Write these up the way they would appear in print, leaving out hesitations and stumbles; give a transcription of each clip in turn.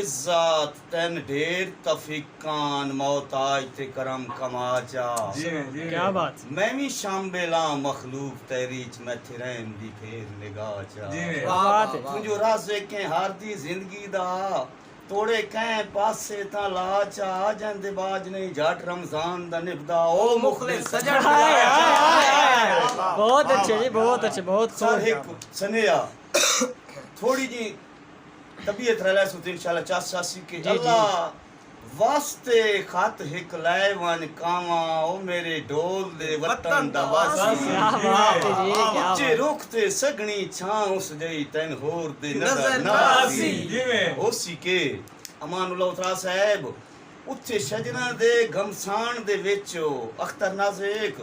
इज्जत तन ढेर तफिकान मोहताज ते करम कमाचा क्या बात मैं भी शामिला मखलूक तहरीच में थिरैन दी फेर निगाह चा बात है तुझो राज़े के हार दी जिंदगी दा तोड़े कह पासे ता ला चा जंदे बाज नहीं जाट रमजान दा निभदा ओ मुखलिस सजन बहुत अच्छे जी बहुत अच्छे बहुत साहिक सनेया थोड़ी जी तबीयत रला सुत इंशाल्लाह 84 के जी, अल्लाह वास्ते खत हिक लाए वन कावा ओ मेरे ढोल दे वतन दा वासी क्या बात है जी क्या उच्चे बात रुख ते सगनी छां उस जई तैन होर दे नजर नासी जिवें ओसी के अमानुल्लाह उतरा साहब उत्थे शजना दे घमसान दे विच अख्तर नाज़िक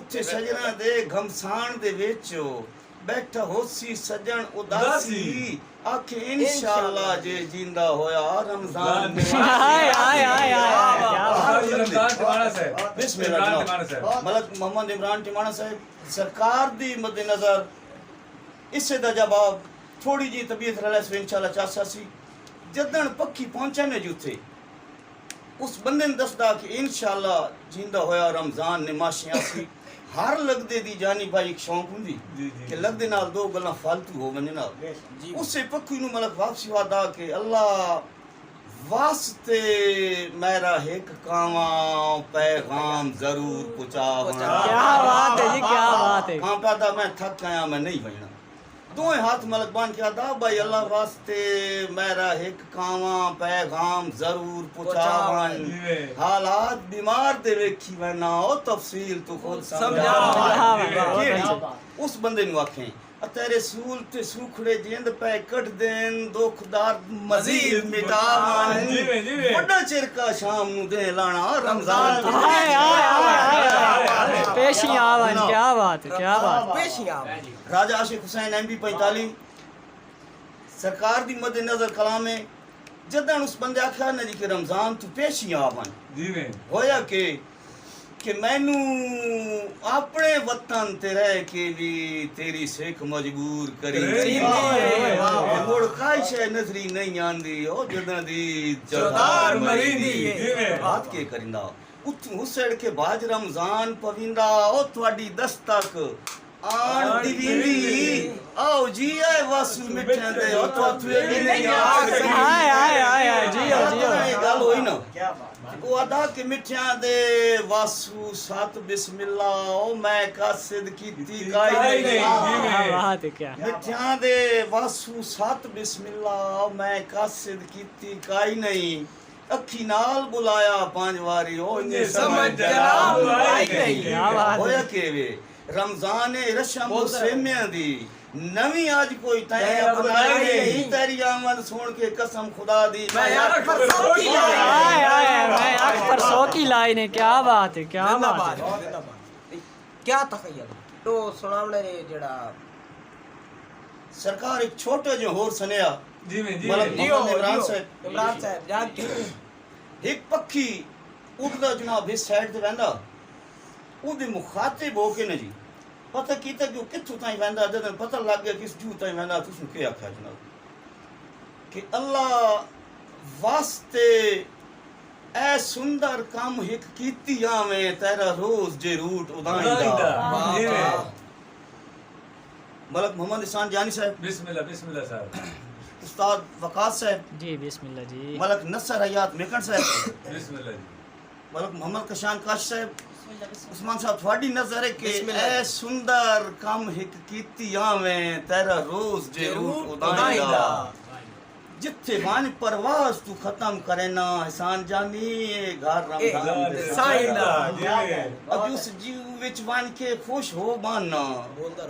उत्थे शजना दे घमसान दे विच बैठा होसी सजन उदासी आखे इंशाल्लाह जे जिंदा होया रमजान में हाय हाय हाय हाय क्या बात रमजान टिमाणा साहब बिस्मिल्लाह इमरान जनाब। टिमाणा साहब मलक मोहम्मद इमरान टिमाणा साहब सरकार दी मद्देनजर इसे दा जवाब थोड़ी जी तबीयत रला से इंशाल्लाह 84 जदन पक्की पहुंचे ने जुथे उस बंदे ने दसदा कि इंशाल्लाह जिंदा होया रमजान ने माशियासी हर लगदे दी जानी भाई एक शौक हुंदी कि लगदे नाल दो गल्लां फालतू हो वने नाल उसे पक्की नु मलक वापसी वादा कि अल्लाह वास्ते मेरा एक कावा पैगाम जरूर पहुंचावा क्या बात है जी क्या बात है हां पैदा मैं थक गया मैं नहीं बहना दोए हाथ मलक बांध के आदा भाई अल्लाह वास्ते मेरा एक कावा पैगाम जरूर पहुंचावन हालात बीमार दे वेखी वना ओ तफसील तू खुद समझा समझा। उस बंदे नु आखें तेरे सूल ते सुखड़े जिंद पे कट देन दुख दर्द मजीद मिटावन बड़ा चिरका शाम नु दे लाना रमजान हाय हाय हाय हाय पेशियां आवन क्या बात है क्या बात पेशियां राजा आशिक हुसैन एमपी 45 सरकार दी मद्देनजर कलाम में जदन उस बंदे आख्या ना जी कि रमजान तू पेशियां आवन जी में होया कि मैनू अपने वतन ते रह के भी तेरी सिख मजबूर करी मुड़ काई शे नजरी नहीं आंदी ओ जदन दी चौधार मरींदी बात के करिंदा उठू हुसड़ के बाज रमजान पविंदा ओ ਤੁਹਾਡੀ दस्तक आन दिवींदी आओ जी आए वासु मिठे दे ओ तू ये नहीं हाय हाय हाय हाय जी ये गल होई ना वो अदा के मिठियां दे वासु सात बिस्मिल्लाह ओ मैं कासिद कीती काई नहीं क्या बात है क्या मिठियां दे वासु सात बिस्मिल्लाह ओ मैं कासिद कीती काई नहीं अखी नाल बुलाया पांच वारी ओ इने समझ जनाब आई नहीं क्या बात होया है के वे रमजान रशम मुसलमियां दी नवी आज कोई तय अपनाई नहीं तेरी आमद सुन के कसम खुदा दी मैं हाय हाय मैं आंख पर सौ की लाइन है क्या बात है क्या बात है क्या तखय्युल तो सुनावने ने जेड़ा सरकार एक छोटे जो होर सनेया जी में जी मलक में मोहम्मद इमरान साहब जाग के एक पक्षी उड़दा जनाब इस साइड ते वेंदा ओदे मुखातिब हो के न जी पता कीता कि किथों ताई वेंदा जदन पता लग गया किस जू ताई वेंदा तुसनु के आख्या जनाब कि अल्लाह वास्ते ऐ सुंदर काम हिक कीती आवे तेरा रोज जे रूट उदाईंदा जी में मलक मोहम्मद इहसान जानी साहब बिस्मिल्लाह साहब उस्ताद वकास साहब जी बिस्मिल्लाह जी मलक नसर हयात मेकन साहब बिस्मिल्लाह जी मलक मोहम्मद कशान काश साहब उस्मान साहब थोड़ी नजर है कि ऐ सुंदर काम हिक कीती आवें तेरा रोज जे रूट उदाईंदा जिथे वन परवास तू खत्म करे ना एहसान जानी घर रमजान दे साइंदा जी में अब उस जीव विच वन के खुश हो बाना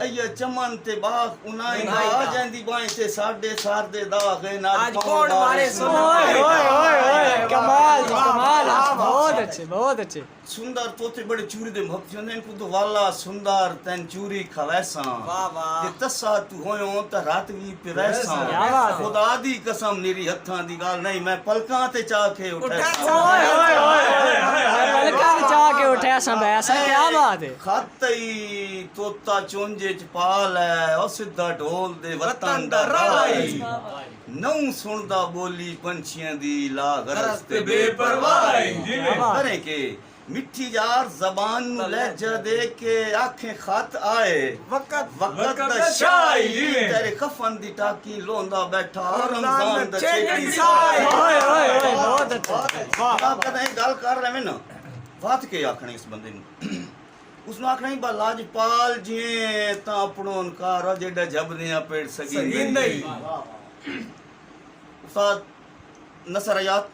अय चमन ते बाग उनाई आ जांदी बाई ते साडे सार दे दाग ना आज कौन मारे सुनो ओए ओए ओए ओए कमाल कमाल बहुत अच्छे सुंदर तोते बड़े चूरी दे भक्त जंदे को तो वाला सुंदर तन चूरी खवैसा वाह वाह ते तसा तू होयो त रात भी पिवैसा क्या बात है। खुदा दी कसम कसम नीरी हत्थां दी गाल नहीं मैं पलकां ते चा के उठा पलका बचा के उठे सब ऐसा क्या बात है खातई तोता चोंजे च पाल है ओ सिद्धा ढोल दे वतन दा राई नौ सुनदा बोली पंछियां दी ला गरज ते बेपरवाही जी में करे के मिठी यार जबान नु लहजा दे के आंखें खत आए वक्त वक्त दा दा शाई शाई तेरे कफन दी टाकी लोंदा बैठा रमजान दा चेटी चेटी साई। ओए ओए ओए बहुत अच्छा आप कदा गल कर रहे ना बात के आखने इस बंदे नु उसने आखना ही बा लाजपाल जी ता अपनो इनकार जेड़ा जबदियां पेड़ सगिंदई उस्ताद नसर आयात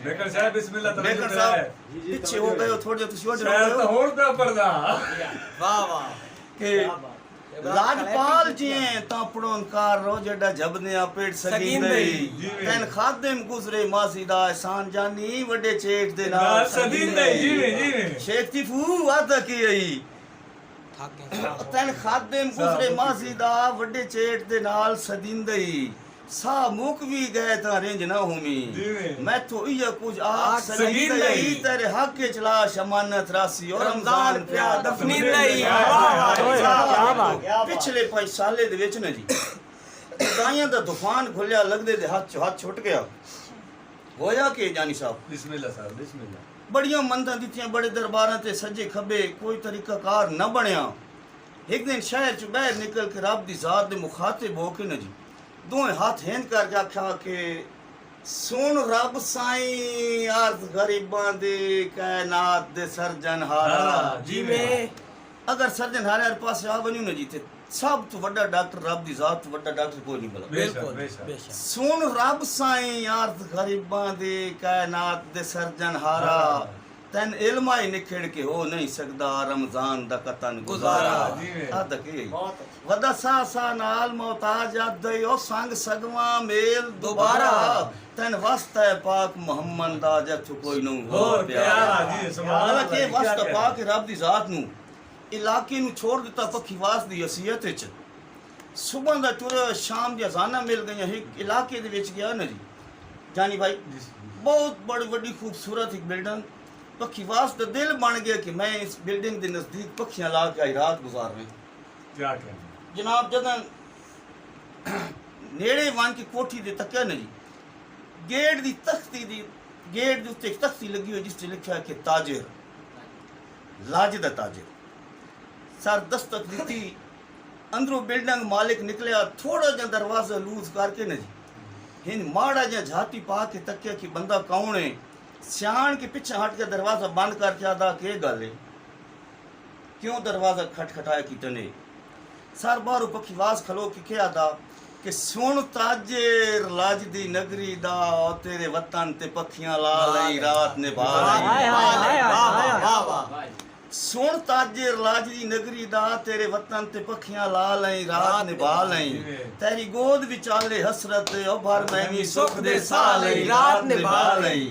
बेकर साहब बिस्मिल्लाह बेकर साहब पीछे हो गए हो थोड़े तुसी हो शायद तो गए होड़ पे पर्दा वाह वाह कि लाजपाल जी ता अपनो इनकार रो जेड़ा जबदियां पेड़ सगिंदई जी। तैन खादिम गुजरे मासी दा एहसान जानी वड्डे चेट दे ना नाल सदींदे जी में शेख ती फू वादा की आई थक गए तैन खादिम गुजरे मासी दा वड्डे चेट दे नाल सदिंदई सा मुक भी गए ता रेंज ना होमी जी। मैं तो इया कुछ आख आख सदिंदई सदिंदई। तेरे हक के चला शमानत रासी और रमजान प्या दफनी दफनीदई। ओए क्या बात पिछले 5 साले दे विच ना जी दाइयां दा तूफान खुलिया लगदे दे हाथ छुट गया होया के जानी साहब बिस्मिल्लाह साहब बिस्मिल्लाह बड़ियां मंदां दित्तियां बड़े दरबारां ते सज्जे खब्बे कोई तरीकाकार न बनया एक दिन शहर च बाहर निकल के रब दी जात दे मुखातिब हो के न जी दोवें हाथ हेंद करके आख्या कि सुन रब साईं अर्ज गरीबां दे कायनात दे सर्जनहारा जी में अगर सर्जनहारे हर पास आ वञूं न जी ते सब तो वड्डा डॉक्टर रब दी जात तो वड्डा डॉक्टर कोई नहीं मिला बिल्कुल बेशक। बेशक सुन रब साईं अर्ज गरीबां दे कायनात दे सर्जनहारा तैन इल्म ही निखड़ के हो नहीं सकदा रमजान दा कतन गुजारा जी में। आ दके वदा सा सा नाल मोहताज अदई ओ संग सगवा मेल दोबारा तैन वास्ता है पाक मोहम्मद दा जथ कोई नु हो और प्यारा प्यारा जी सुभान हालांकि अल्लाह ये वास्ता पाक रब दी जात नु इलाके नु छोड़ दिता पखी वास दी हसीयत विच सुबह दा टुर शाम दी अजाना मिल गई एक इलाके दे विच गया ना जी जानी भाई बहुत बड़ी बड़ी खूबसूरत एक बिल्डिंग पखी वास दा दिल बन गया कि मैं इस बिल्डिंग दे नजदीक पखियां ला के आई रात गुजार रही क्या कहना जनाब जदन नेड़े वन की कोठी दे तक्या ना जी गेट दी तख्ती दी गेट दे उत्ते एक तख्ती लगी हुई जिस ते लिखा है कि ताजिर लाज दा ताजिर सर दस्तक दी अंदरों बिल्डिंग मालिक निकलिया थोड़ा जा दरवाजा लूज करके ना जी हिन माड़ा जा झाती पा के तक्या कि बंदा कौन है सियाण के पीछे हट के दरवाजा बंद करके आदा के गल है क्यों दरवाजा खटखटाया की तने सर बारू पखीवास खलो के क्या आदा कि सुन ताजेर लाज दी नगरी दा ओ तेरे वतन ते पखियां ला लई रात निभा हाय लई हाय हाय हाय वाह वाह सुन ताजेर लाज दी नगरी दा तेरे वतन ते पखियां ला लई रात निभा लई तेरी गोद विचाले हसरत ओ भर मैं भी सुख दे सा लई रात निभा लई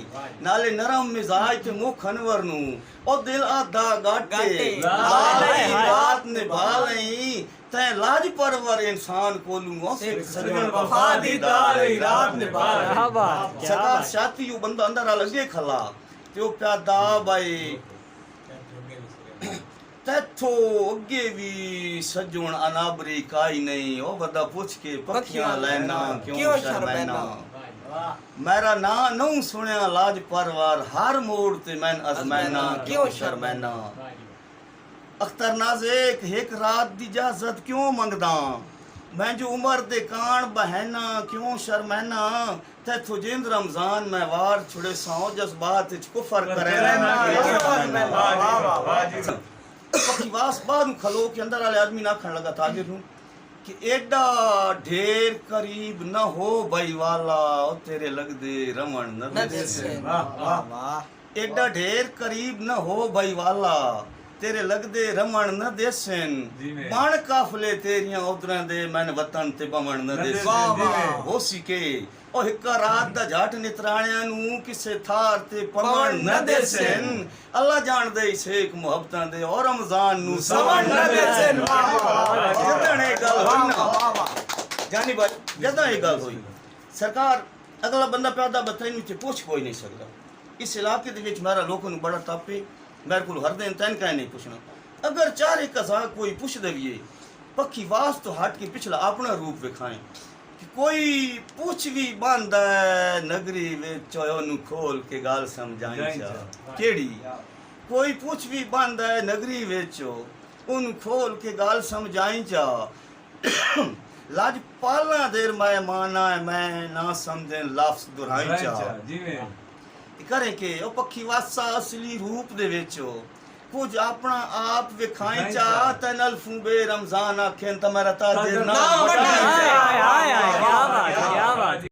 नाले नरम मिजाज ते मुख अनवर नु ओ दिल आधा गाटे ला लई रात निभा लई तै लाज परवर इंसान कोलू सजन वफा दी दाई रात निभा क्या बात क्या सरकार बात शाती यू बंदा अंदर आ लगे खला ते ओ प्या दा भाई तैथो अगे भी सजण अनाबरी काई नहीं ओ वदा पूछ के पखियां लेना क्यों शर्मैना मेरा ना नौ सुनिया लाज परवार हर मोड़ ते मैन अजमैना क्यों शर्मैना अख्तर नाज़ेक एक रात दी इजाजत क्यों मंगदा मैं जो उम्र दे कान बहना क्यों शर्मैना तैथो जिंद रमजान मैं वार छुड़े सौ जज्बात विच कुफर करे पखीवास बाद खलो के अंदर वाले आदमी ना खण लगा ताजिर नु कि एडा ढेर करीब न हो भाई वाला ओ तेरे लगदे रमन न देसे वाह एडा ढेर करीब न हो भाई वाला तेरे लगदे रमन न देसन बण काफले तेरियां उधरां दे मैन वतन ते बमन न देसन वाह वाह होसी के ओ हिक्का रात दा झट नितराणियां नु किसे थार ते पमन न देसन अल्लाह जान दे शेख मुहब्बतां दे और रमजान नु सवन न देसन जदन ए गल होई ना जानी भाई जदन ए गल होई सरकार अगला बंदा पैदा बताई नहीं पूछ कोई नहीं सकता इस इलाके दे विच मेरा लोगों बड़ा टप है मेरे को हर दिन तैन कह नहीं पूछना अगर चारे कसा कोई पुछ देविए पक्की वास तो हट के पिछला अपना रूप विखाएं कि कोई पूछ भी बंद है नगरी विच ओनू खोल के गाल समझाई जा केड़ी कोई पूछ भी बंद है नगरी विच ओनू खोल के गाल समझाई जा लाजपाला देर मैं माना है मैं ना समझे लफ्ज दुहराई जा जिवें करें के ओ पक्की वासा असली रूप दे विच कुछ अपना आप विखाई चा तनल फूबे रमजान आखें तमरा ताजर ना आय आय आय क्या बात है क्या बात है